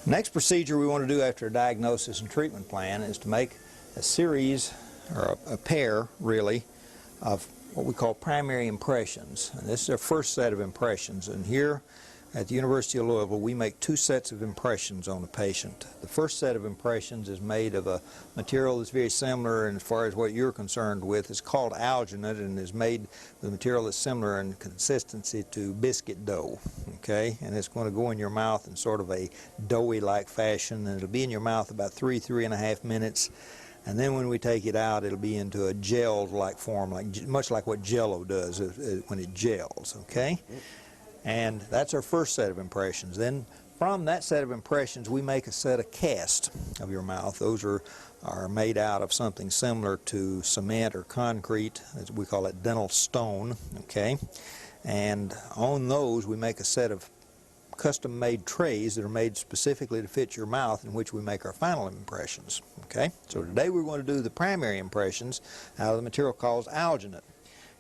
Next procedure we want to do after a diagnosis and treatment plan is to make a series, or a pair really, of what we call primary impressions. And this is our first set of impressions. And here at the University of Louisville we make two sets of impressions on a patient. The first set of impressions is made of a material that's very similar, and as far as what you're concerned with, it's called alginate, and is made with a material that's similar in consistency to biscuit dough. Okay, and it's going to go in your mouth in sort of a doughy-like fashion, and it'll be in your mouth about 3.5 minutes. And then when we take it out, it'll be into a gel-like form, much like what Jell-O does when it gels, okay? And that's our first set of impressions. Then from that set of impressions, we make a set of casts of your mouth. Those are made out of something similar to cement or concrete. We call it dental stone, okay? And on those, we make a set of custom-made trays that are made specifically to fit your mouth, in which we make our final impressions. Okay, so today we're going to do the primary impressions out of the material called alginate.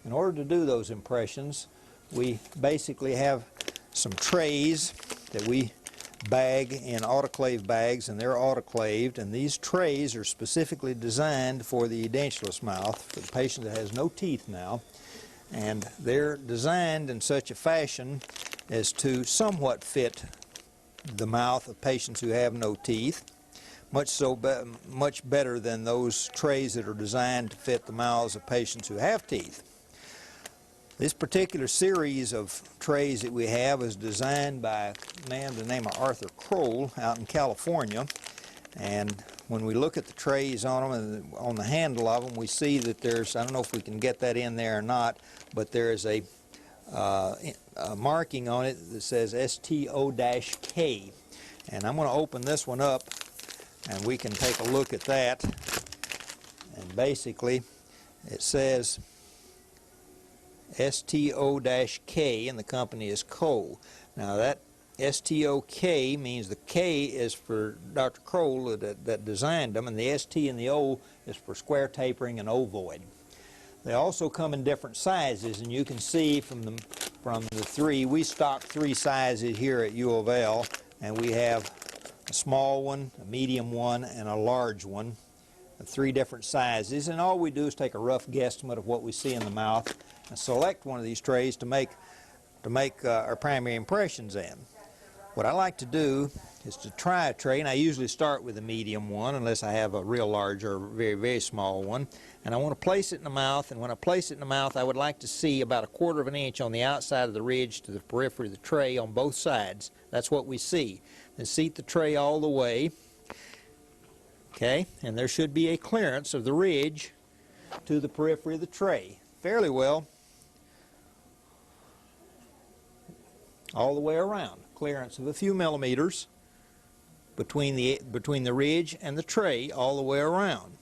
In order to do those impressions, we basically have some trays that we bag in autoclave bags, and they're autoclaved, and these trays are specifically designed for the edentulous mouth, for the patient that has no teeth now, and they're designed in such a fashion as to somewhat fit the mouth of patients who have no teeth, much better than those trays that are designed to fit the mouths of patients who have teeth. This particular series of trays that we have is designed by a man by the name of Arthur Kroll out in California, and when we look at the trays on them and on the handle of them, we see that there's, I don't know if we can get that in there or not, but there is a marking on it that says STO-K. And I'm going to open this one up and we can take a look at that. And basically it says STO-K, and the company is Cole. Now that STO-K means the K is for Dr. Kroll that designed them, and the ST and the O is for square tapering and ovoid. They also come in different sizes, and you can see from the three, we stock three sizes here at U of L, and we have a small one, a medium one, and a large one, three different sizes. And all we do is take a rough guesstimate of what we see in the mouth and select one of these trays to make our primary impressions in. What I like to do is to try a tray, and I usually start with a medium one unless I have a real large or very, very small one. And I want to place it in the mouth, and when I place it in the mouth, I would like to see about 1/4 of an inch on the outside of the ridge to the periphery of the tray on both sides. That's what we see. Then seat the tray all the way, okay, and there should be a clearance of the ridge to the periphery of the tray, fairly well all the way around. Clearance of a few millimeters between the ridge and the tray all the way around.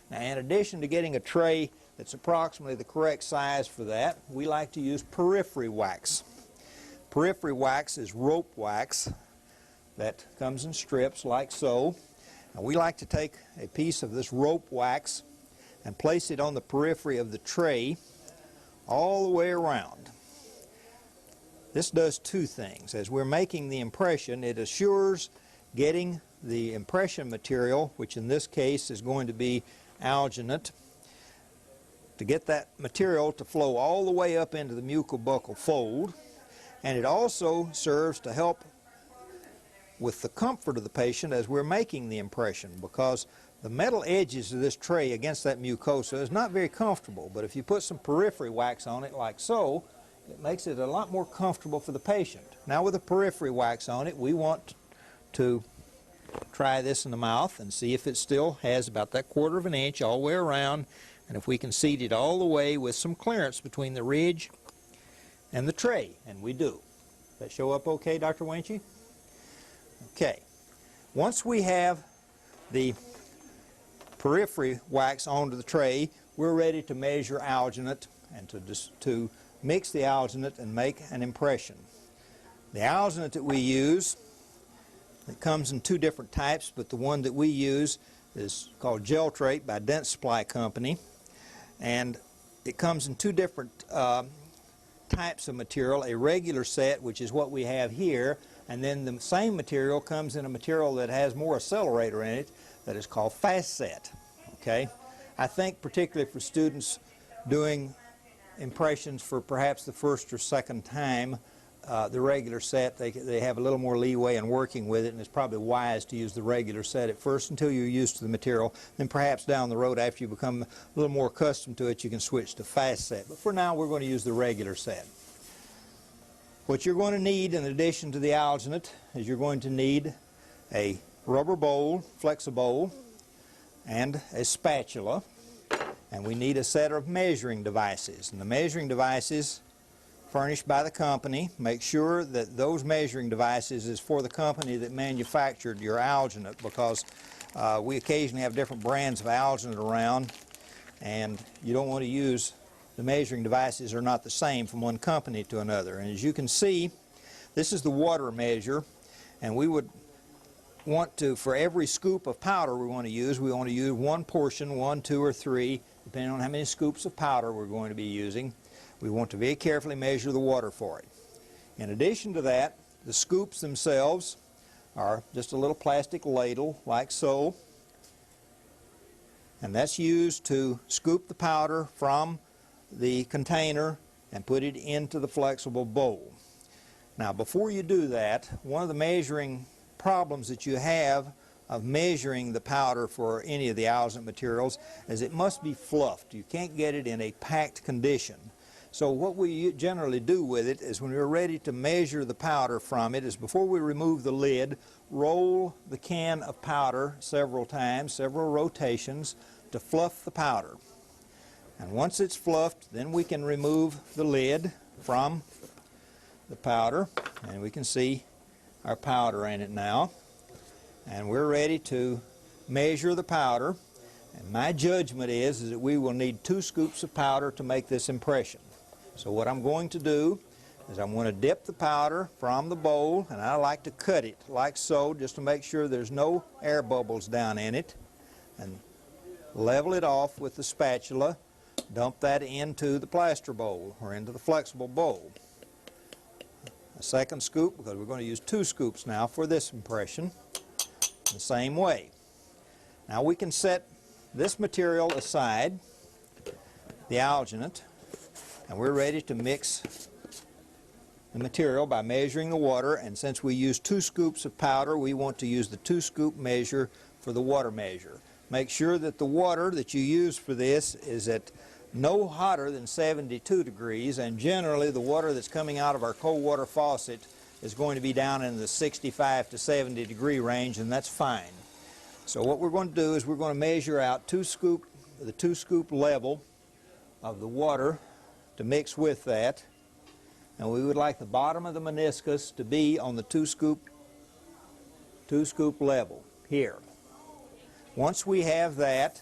Now, in addition to getting a tray that's approximately the correct size for that, we like to use periphery wax. Periphery wax is rope wax that comes in strips like so. And we like to take a piece of this rope wax and place it on the periphery of the tray all the way around. This does two things. As we're making the impression, it assures getting the impression material, which in this case is going to be alginate, to get that material to flow all the way up into the mucobuccal fold. And it also serves to help with the comfort of the patient as we're making the impression, because the metal edges of this tray against that mucosa is not very comfortable. But if you put some periphery wax on it like so, it makes it a lot more comfortable for the patient. Now with the periphery wax on it, we want to try this in the mouth and see if it still has about that 1/4 of an inch all the way around, and if we can seat it all the way with some clearance between the ridge and the tray, and we do. Does that show up okay, Dr. Winchy? Okay. Once we have the periphery wax onto the tray, we're ready to measure alginate and to mix the alginate and make an impression. The alginate that we use, it comes in two different types, but the one that we use is called Geltrate by Dent Supply Company, and it comes in two different types of material, a regular set, which is what we have here, and then the same material comes in a material that has more accelerator in it that is called fast set. Okay? I think particularly for students doing impressions for perhaps the first or second time, the regular set, they have a little more leeway in working with it, and it's probably wise to use the regular set at first until you're used to the material. Then perhaps down the road, after you become a little more accustomed to it, you can switch to fast set. But for now, we're going to use the regular set. What you're going to need in addition to the alginate is you're going to need a rubber bowl, flexibowl, and a spatula. And we need a set of measuring devices. And the measuring devices furnished by the company, make sure that those measuring devices is for the company that manufactured your alginate, because we occasionally have different brands of alginate around, and you don't want to use the measuring devices are not the same from one company to another. And as you can see, this is the water measure, and we would want to, for every scoop of powder we want to use one portion, 1, 2, or 3, depending on how many scoops of powder we're going to be using. We want to very carefully measure the water for it. In addition to that, the scoops themselves are just a little plastic ladle like so, and that's used to scoop the powder from the container and put it into the flexible bowl. Now, before you do that, one of the measuring problems that you have of measuring the powder for any of the alginate materials is it must be fluffed. You can't get it in a packed condition. So what we generally do with it is when we're ready to measure the powder from it is before we remove the lid, roll the can of powder several times, several rotations, to fluff the powder. And once it's fluffed, then we can remove the lid from the powder, and we can see our powder in it now. And we're ready to measure the powder. And my judgment is that we will need 2 scoops of powder to make this impression. So what I'm going to do is I'm going to dip the powder from the bowl, and I like to cut it like so just to make sure there's no air bubbles down in it, and level it off with the spatula, dump that into the plaster bowl or into the flexible bowl. A second scoop, because we're going to use 2 scoops now for this impression, the same way. Now we can set this material aside, the alginate, and we're ready to mix the material by measuring the water, and since we use 2 scoops of powder, we want to use the 2 scoop measure for the water measure. Make sure that the water that you use for this is at no hotter than 72 degrees, and generally the water that's coming out of our cold water faucet is going to be down in the 65 to 70 degree range, and that's fine. So what we're going to do is we're going to measure out the 2 scoop level of the water to mix with that, and we would like the bottom of the meniscus to be on the 2 scoop level here. Once we have that,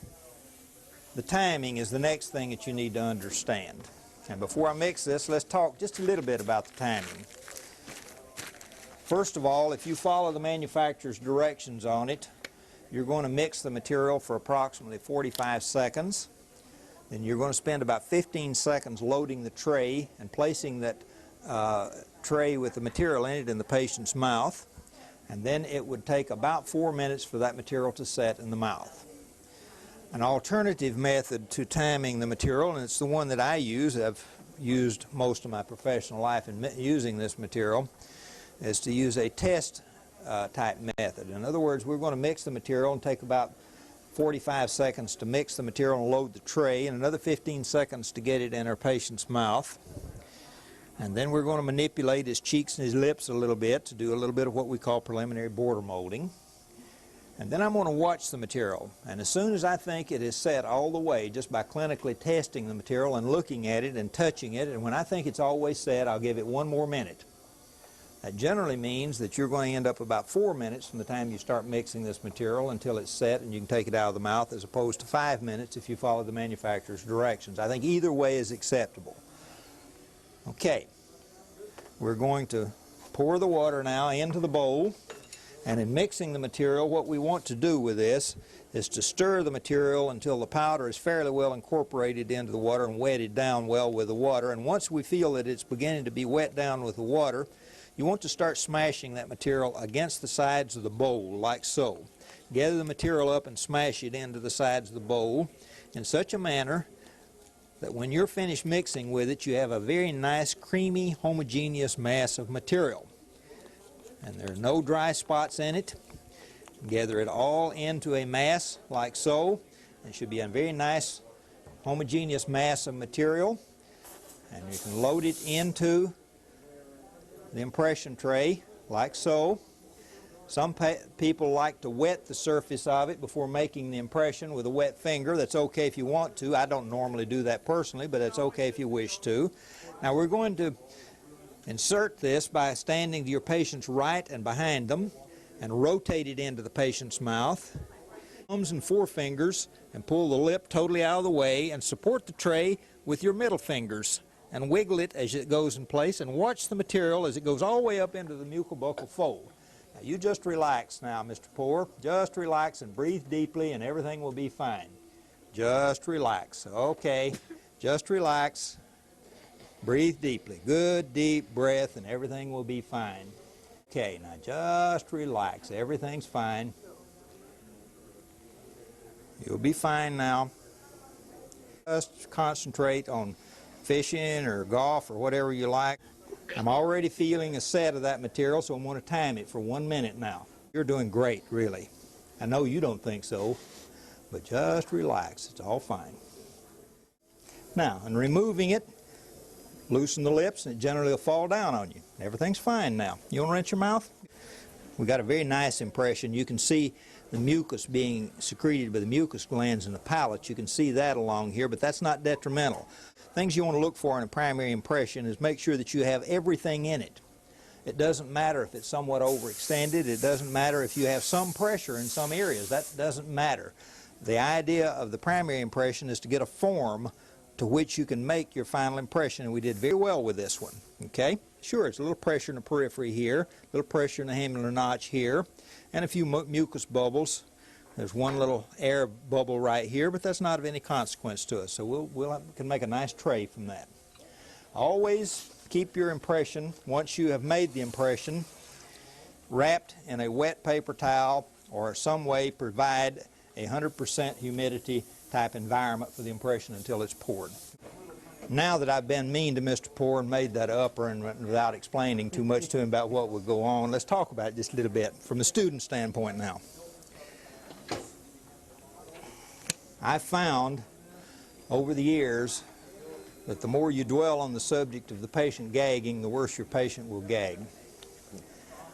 the timing is the next thing that you need to understand. And before I mix this, let's talk just a little bit about the timing. First of all, if you follow the manufacturer's directions on it, you're going to mix the material for approximately 45 seconds. Then you're going to spend about 15 seconds loading the tray and placing that tray with the material in it in the patient's mouth. And then it would take about 4 minutes for that material to set in the mouth. An alternative method to timing the material, and it's the one that I use, I've used most of my professional life in using this material, is to use a test type method. In other words, we're going to mix the material and take about 45 seconds to mix the material and load the tray, and another 15 seconds to get it in our patient's mouth. And then we're going to manipulate his cheeks and his lips a little bit to do a little bit of what we call preliminary border molding. And then I'm going to watch the material, and as soon as I think it is set all the way, just by clinically testing the material and looking at it and touching it, and when I think it's always set, I'll give it 1 more minute. That generally means that you're going to end up about 4 minutes from the time you start mixing this material until it's set and you can take it out of the mouth, as opposed to 5 minutes if you follow the manufacturer's directions. I think either way is acceptable. Okay, we're going to pour the water now into the bowl, And in mixing the material, what we want to do with this is to stir the material until the powder is fairly well incorporated into the water and wetted down well with the water. And once we feel that it's beginning to be wet down with the water, you want to start smashing that material against the sides of the bowl, like so. Gather the material up and smash it into the sides of the bowl in such a manner that when you're finished mixing with it, you have a very nice, creamy, homogeneous mass of material. And there are no dry spots in it. Gather it all into a mass like so. It should be a very nice, homogeneous mass of material. And you can load it into the impression tray like so. Some people like to wet the surface of it before making the impression with a wet finger. That's okay if you want to. I don't normally do that personally, but it's okay if you wish to. Now we're going to insert this by standing to your patient's right and behind them and rotate it into the patient's mouth. Thumbs and forefingers, and pull the lip totally out of the way and support the tray with your middle fingers and wiggle it as it goes in place, and watch the material as it goes all the way up into the mucobuccal fold. Now you just relax now, Mr. Poor. Just relax and breathe deeply and everything will be fine. Just relax. Okay, just relax. Breathe deeply. Good deep breath and everything will be fine. Okay, now just relax. Everything's fine. You'll be fine now. Just concentrate on fishing or golf or whatever you like. I'm already feeling a set of that material, so I'm going to time it for 1 minute now. You're doing great, really. I know you don't think so, but just relax. It's all fine. Now, in removing it, loosen the lips and it generally will fall down on you. Everything's fine now. You want to rinse your mouth? We got a very nice impression. You can see the mucus being secreted by the mucus glands in the palate. You can see that along here, but that's not detrimental. Things you want to look for in a primary impression is make sure that you have everything in it. It doesn't matter if it's somewhat overextended. It doesn't matter if you have some pressure in some areas. That doesn't matter. The idea of the primary impression is to get a form to which you can make your final impression, and we did very well with this one. Okay? Sure, it's a little pressure in the periphery here, a little pressure in the hamular notch here, and a few mucus bubbles. There's one little air bubble right here, but that's not of any consequence to us, so we can make a nice tray from that. Always keep your impression, once you have made the impression, wrapped in a wet paper towel or some way provide a 100% humidity type environment for the impression until it's poured. Now that I've been mean to Mr. Poor and made that upper and without explaining too much to him about what would go on, let's talk about it just a little bit from the student standpoint now. I've found over the years that the more you dwell on the subject of the patient gagging, the worse your patient will gag.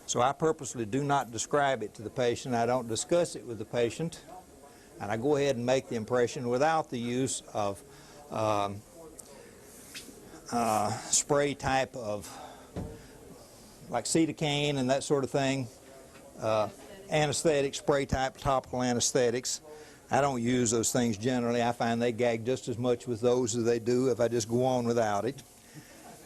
So I purposely do not describe it to the patient. I don't discuss it with the patient. And I go ahead and make the impression without the use of spray type of, like Cetacane and that sort of thing, anesthetic, spray type topical anesthetics. I don't use those things generally. I find they gag just as much with those as they do if I just go on without it.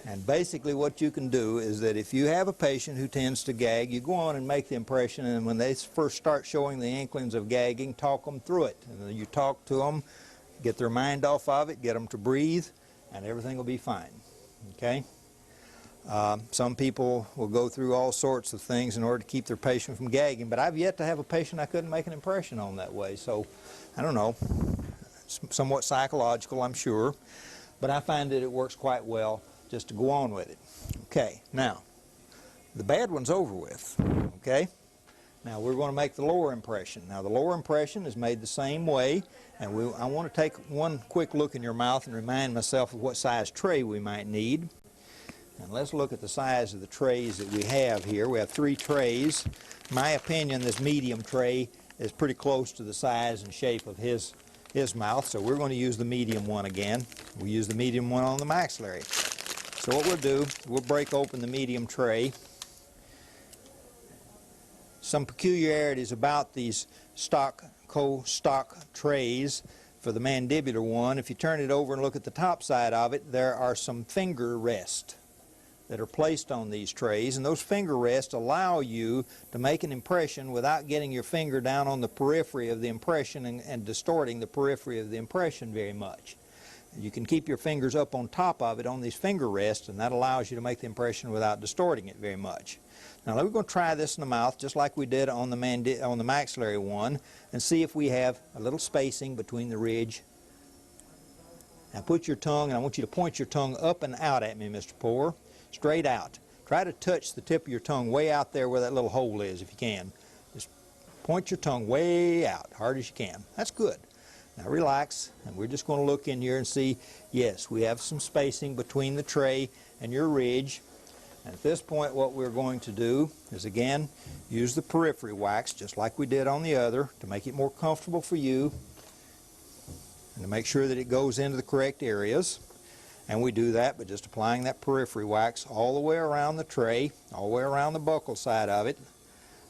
And basically what you can do is that if you have a patient who tends to gag, you go on and make the impression, and when they first start showing the inklings of gagging, talk them through it. And then you talk to them, get their mind off of it, get them to breathe, and everything will be fine. Okay? Some people will go through all sorts of things in order to keep their patient from gagging, but I've yet to have a patient I couldn't make an impression on that way. So, I don't know, it's somewhat psychological, I'm sure, but I find that it works quite well just to go on with it. Okay, now, the bad one's over with, okay? Now we're going to make the lower impression. Now the lower impression is made the same way, and I want to take one quick look in your mouth and remind myself of what size tray we might need. And let's look at the size of the trays that we have here. We have 3 trays. In my opinion, this medium tray is pretty close to the size and shape of his mouth, so we're going to use the medium one again. We'll use the medium one on the maxillary. So what we'll do, we'll break open the medium tray. Some peculiarities about these stock trays for the mandibular one. If you turn it over and look at the top side of it, there are some finger rests. that are placed on these trays, and those finger rests allow you to make an impression without getting your finger down on the periphery of the impression and distorting the periphery of the impression very much. You can keep your fingers up on top of it on these finger rests, and that allows you to make the impression without distorting it very much. Now we're going to try this in the mouth just like we did on the maxillary one, and see if we have a little spacing between the ridge. Now put your tongue, and I want you to point your tongue up and out at me, Mr. Poore, straight out. Try to touch the tip of your tongue way out there where that little hole is if you can. Just point your tongue way out, hard as you can. That's good. Now relax, and we're just going to look in here and see, yes, we have some spacing between the tray and your ridge. And at this point what we're going to do is, again, use the periphery wax just like we did on the other to make it more comfortable for you and to make sure that it goes into the correct areas. And we do that by just applying that periphery wax all the way around the tray, all the way around the buccal side of it,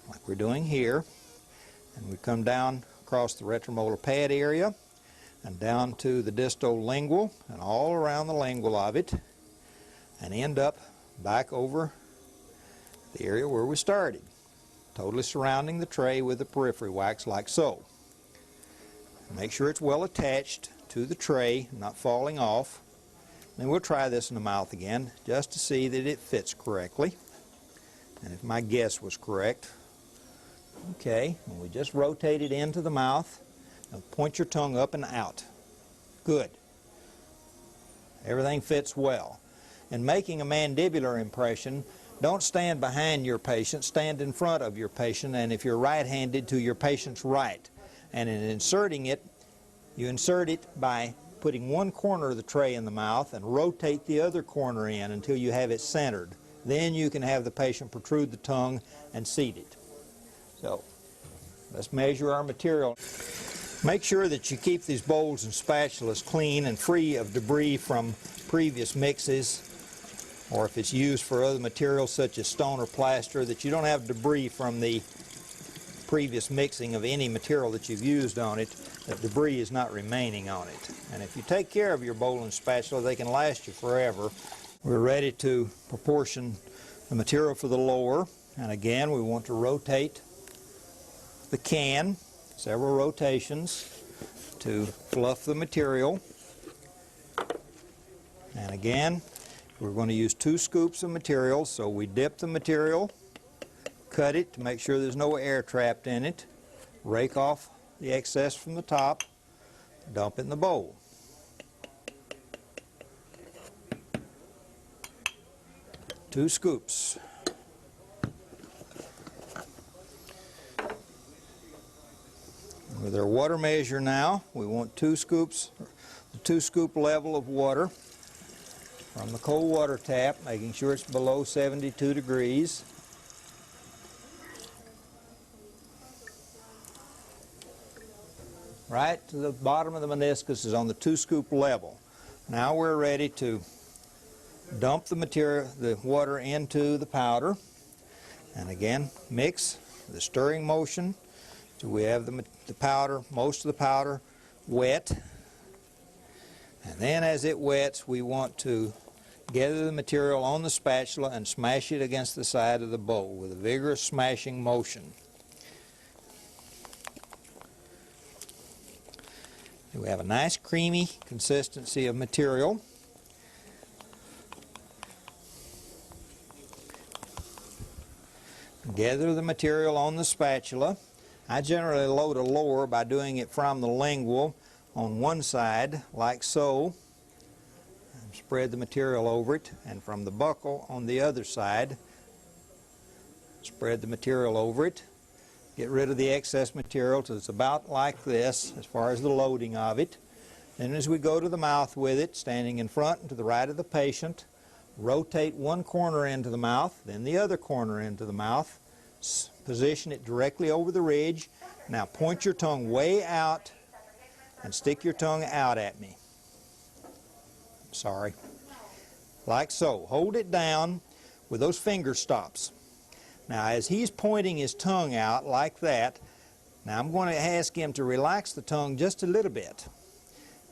like we're doing here. And we come down across the retromolar pad area and down to the distolingual and all around the lingual of it, and end up back over the area where we started, totally surrounding the tray with the periphery wax like so. Make sure it's well attached to the tray, not falling off. Then we'll try this in the mouth again just to see that it fits correctly, and if my guess was correct. Okay, and we just rotate it into the mouth and point your tongue up and out. Good. Everything fits well. In making a mandibular impression, don't stand behind your patient, stand in front of your patient, and if you're right-handed, to your patient's right. And in inserting it, you insert it by putting one corner of the tray in the mouth and rotate the other corner in until you have it centered. Then you can have the patient protrude the tongue and seat it. So, let's measure our material. Make sure that you keep these bowls and spatulas clean and free of debris from previous mixes, or if it's used for other materials such as stone or plaster, that you don't have debris from the previous mixing of any material that you've used on it, that debris is not remaining on it. And if you take care of your bowl and spatula, they can last you forever. We're ready to proportion the material for the lower, and again we want to rotate the can, several rotations to fluff the material. And again, we're going to use 2 scoops of material, so we dip the material, cut it to make sure there's no air trapped in it, rake off the excess from the top, dump it in the bowl. Two scoops. With our water measure now, we want 2 scoops, the 2 scoop level of water from the cold water tap, making sure it's below 72 degrees. Right to the bottom of the meniscus is on the 2 scoop level. Now we're ready to dump the material, the water into the powder, and again mix the stirring motion till we have the powder, most of the powder wet. And then as it wets, we want to gather the material on the spatula and smash it against the side of the bowl with a vigorous smashing motion. We have a nice creamy consistency of material. Gather the material on the spatula. I generally load a lower by doing it from the lingual on one side, like so, and spread the material over it, and from the buccal on the other side, spread the material over it. Get rid of the excess material till it's about like this as far as the loading of it. Then as we go to the mouth with it, standing in front and to the right of the patient, rotate one corner into the mouth, then the other corner into the mouth. Position it directly over the ridge. Now point your tongue way out and stick your tongue out at me. Sorry. Like so. Hold it down with those finger stops. Now as he's pointing his tongue out like that, now I'm going to ask him to relax the tongue just a little bit.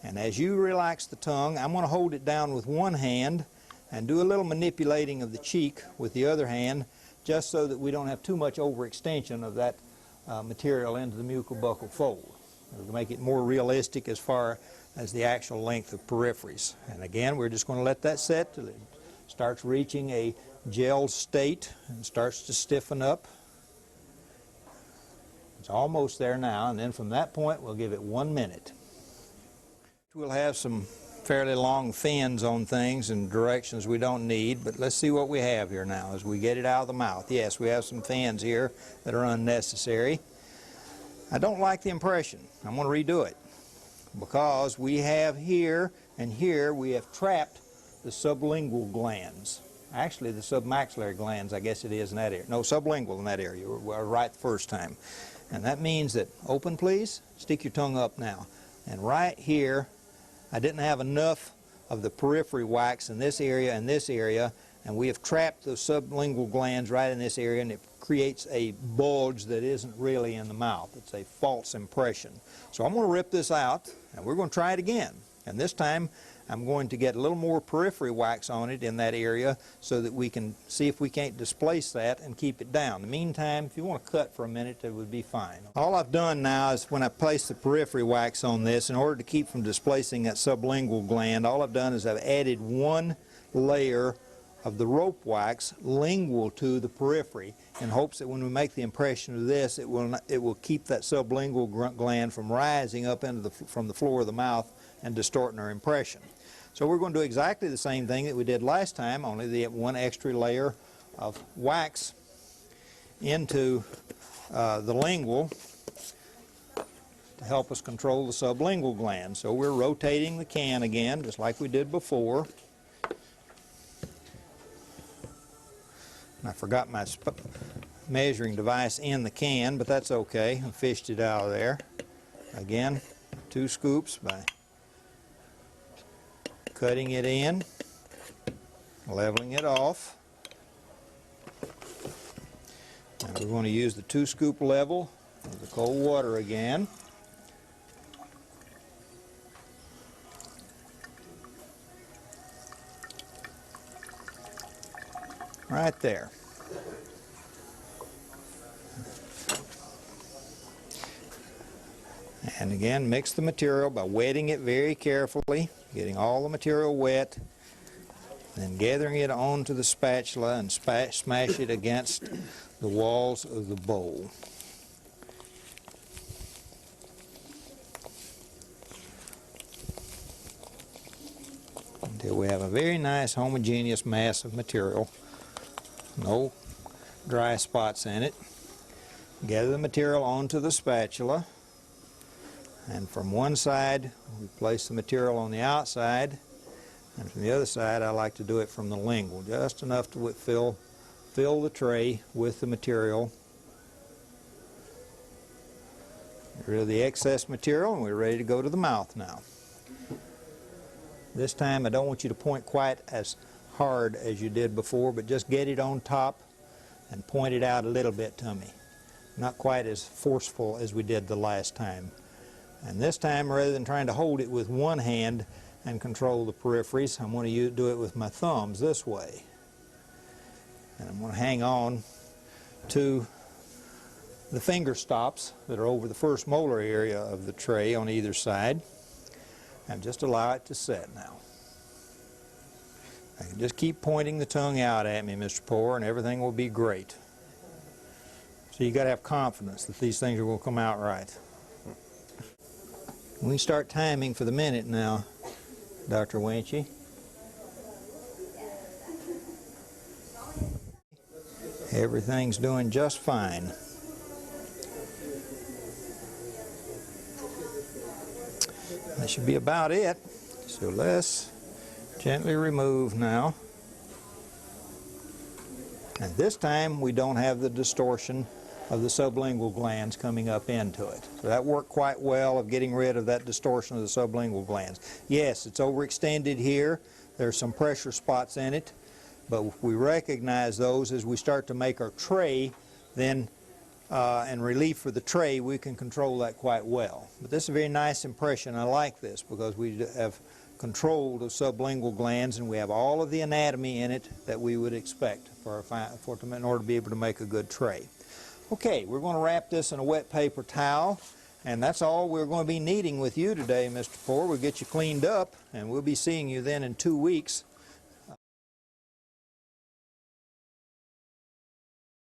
And as you relax the tongue, I'm going to hold it down with one hand and do a little manipulating of the cheek with the other hand, just so that we don't have too much overextension of that material into the mucobuccal fold. It'll make it more realistic as far as the actual length of peripheries. And again, we're just going to let that set till it starts reaching a gel state and starts to stiffen up. It's almost there now, and then from that point we'll give it 1 minute. We'll have some fairly long fins on things in directions we don't need, but let's see what we have here now as we get it out of the mouth. Yes, we have some fins here that are unnecessary. I don't like the impression. I'm going to redo it because we have here and here we have trapped the sublingual glands. Actually, the submaxillary glands, I guess it is in that area. No, sublingual in that area. We're right the first time. And that means that, open please, stick your tongue up now. And right here, I didn't have enough of the periphery wax in this area and this area, and we have trapped those sublingual glands right in this area, and it creates a bulge that isn't really in the mouth. It's a false impression. So I'm going to rip this out, and we're going to try it again. And this time, I'm going to get a little more periphery wax on it in that area so that we can see if we can't displace that and keep it down. In the meantime, if you want to cut for a minute, it would be fine. All I've done now is when I place the periphery wax on this, in order to keep from displacing that sublingual gland, all I've done is I've added one layer of the rope wax lingual to the periphery in hopes that when we make the impression of this, it will keep that sublingual gland from rising up into from the floor of the mouth and distorting our impression. So we're going to do exactly the same thing that we did last time, only the one extra layer of wax into the lingual to help us control the sublingual gland. So we're rotating the can again, just like we did before. And I forgot my measuring device in the can, but that's okay. I fished it out of there. Again, 2 scoops by cutting it in, leveling it off. And we're going to use the 2-scoop level of the cold water again. Right there. And again, mix the material by wetting it very carefully, getting all the material wet, then gathering it onto the spatula and smash it against the walls of the bowl. Until we have a very nice homogeneous mass of material. No dry spots in it. Gather the material onto the spatula, and from one side we place the material on the outside, and from the other side I like to do it from the lingual, just enough to fill the tray with the material. Get rid of the excess material, and we're ready to go to the mouth now. This time I don't want you to point quite as hard as you did before, but just get it on top and point it out a little bit to me. Not quite as forceful as we did the last time. And this time, rather than trying to hold it with one hand and control the peripheries, I'm going to do it with my thumbs this way. And I'm going to hang on to the finger stops that are over the first molar area of the tray on either side, and just allow it to set now. I can just keep pointing the tongue out at me, Mr. Poor, and everything will be great. So you got to have confidence that these things will come out right. We can start timing for the minute now, Dr. Winchy. Everything's doing just fine. That should be about it. So let's gently remove now. And this time we don't have the distortion of the sublingual glands coming up into it. So that worked quite well of getting rid of that distortion of the sublingual glands. Yes, it's overextended here. There's some pressure spots in it, but we recognize those as we start to make our tray, then and relief for the tray, we can control that quite well. But this is a very nice impression. I like this because we have controlled of sublingual glands, and we have all of the anatomy in it that we would expect in order to be able to make a good tray. Okay, we're going to wrap this in a wet paper towel, and that's all we're going to be needing with you today, Mr. Poore. We'll get you cleaned up, and we'll be seeing you then in 2 weeks